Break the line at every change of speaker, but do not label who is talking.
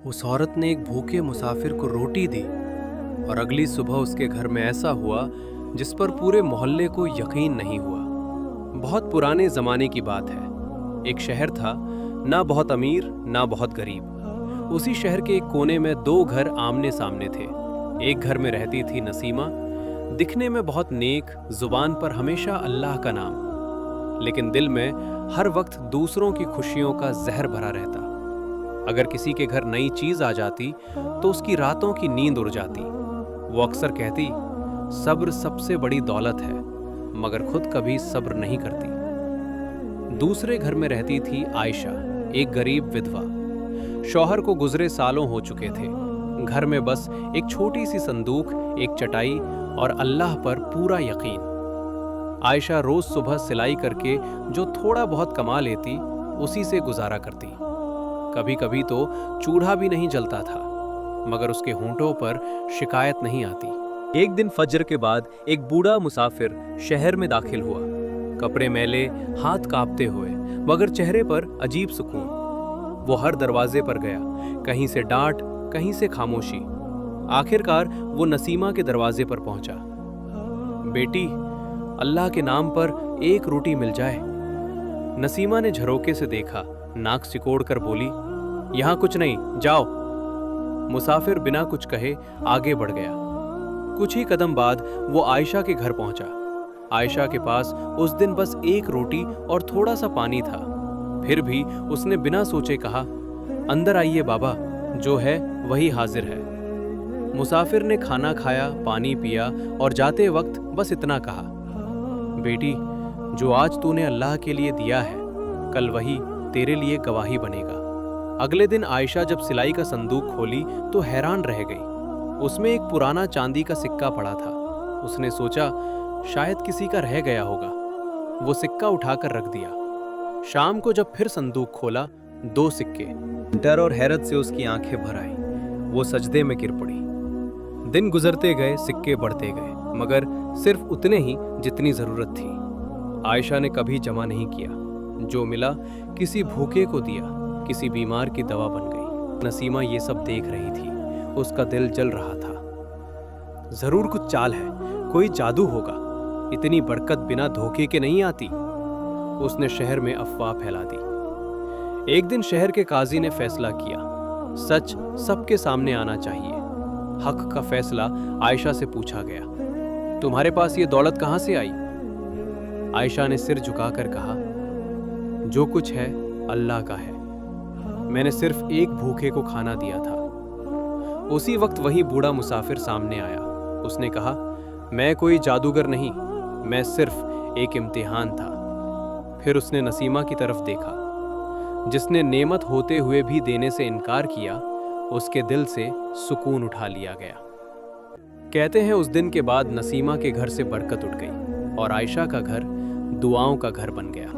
उस औरत ने एक भूखे मुसाफिर को रोटी दी और अगली सुबह उसके घर में ऐसा हुआ जिस पर पूरे मोहल्ले को यकीन नहीं हुआ। बहुत पुराने जमाने की बात है। एक शहर था, ना बहुत अमीर ना बहुत गरीब। उसी शहर के एक कोने में दो घर आमने सामने थे। एक घर में रहती थी नसीमा, दिखने में बहुत नेक, जुबान पर हमेशा अल्लाह का नाम, लेकिन दिल में हर वक्त दूसरों की खुशियों का जहर भरा रहता। अगर किसी के घर नई चीज आ जाती तो उसकी रातों की नींद उड़ जाती। वो अक्सर कहती, सब्र सबसे बड़ी दौलत है, मगर खुद कभी सब्र नहीं करती। दूसरे घर में रहती थी आयशा, एक गरीब विधवा। शौहर को गुजरे सालों हो चुके थे। घर में बस एक छोटी सी संदूक, एक चटाई और अल्लाह पर पूरा यकीन। आयशा रोज सुबह सिलाई करके जो थोड़ा बहुत कमा लेती, उसी से गुजारा करती। कभी कभी तो चूल्हा भी नहीं जलता था, मगर उसके होंठों पर शिकायत नहीं आती। एक दिन फज्र के बाद एक बूढ़ा मुसाफिर शहर में दाखिल हुआ, कपड़े मैले, हाथ कांपते हुए, मगर चेहरे पर अजीब सुकून। वो हर दरवाजे पर गया, कहीं से डांट, कहीं से खामोशी। आखिरकार वो नसीमा के दरवाजे पर पहुंचा। बेटी, अल्लाह के नाम पर एक रोटी मिल जाए। नसीमा ने झरोके से देखा, नाक सिकोड़ कर बोली, यहां कुछ नहीं, जाओ। मुसाफिर बिना कुछ कहे आगे बढ़ गया। कुछ ही कदम बाद वो आयशा के घर पहुंचा। आयशा के पास उस दिन बस एक रोटी और थोड़ा सा पानी था। फिर भी उसने बिना सोचे कहा, अंदर आइए बाबा, जो है वही हाजिर है। मुसाफिर ने खाना खाया, पानी पिया और जाते वक्त बस इतना कहा, बेटी, जो आज तूने अल्लाह के लिए दिया है, कल वही तेरे लिए गवाही बनेगा। अगले दिन आयशा जब सिलाई का संदूक खोली तो हैरान रह गई। उसमें एक पुराना चांदी का सिक्का पड़ा था। उसने सोचा, शायद किसी का रह गया होगा। वो सिक्का उठाकर रख दिया। शाम को जब फिर संदूक खोला, दो सिक्के। डर और हैरत से उसकी आंखें भर आई। वो सजदे में गिर पड़ी। दिन गुजरते गए, सिक्के बढ़ते गए, मगर सिर्फ उतने ही जितनी जरूरत थी। आयशा ने कभी जमा नहीं किया। जो मिला किसी भूखे को दिया, किसी बीमार की दवा बन गई। नसीमा ये सब देख रही थी। उसका दिल जल रहा था। जरूर कुछ चाल है, कोई जादू होगा। इतनी बरकत बिना धोखे के नहीं आती। उसने शहर में अफवाह फैला दी। एक दिन शहर के काजी ने फैसला किया, सच सबके सामने आना चाहिए। हक का फैसला आयशा से पूछा गया, तुम्हारे पास ये दौलत कहां से आई? आयशा ने सिर झुकाकर कहा, जो कुछ है अल्लाह का है। मैंने सिर्फ एक भूखे को खाना दिया था। उसी वक्त वही बूढ़ा मुसाफिर सामने आया। उसने कहा, मैं कोई जादूगर नहीं, मैं सिर्फ एक इम्तिहान था। फिर उसने नसीमा की तरफ देखा। जिसने नेमत होते हुए भी देने से इनकार किया, उसके दिल से सुकून उठा लिया गया। कहते हैं उस दिन के बाद नसीमा के घर से बरकत उठ गई और आयशा का घर दुआओं का घर बन गया।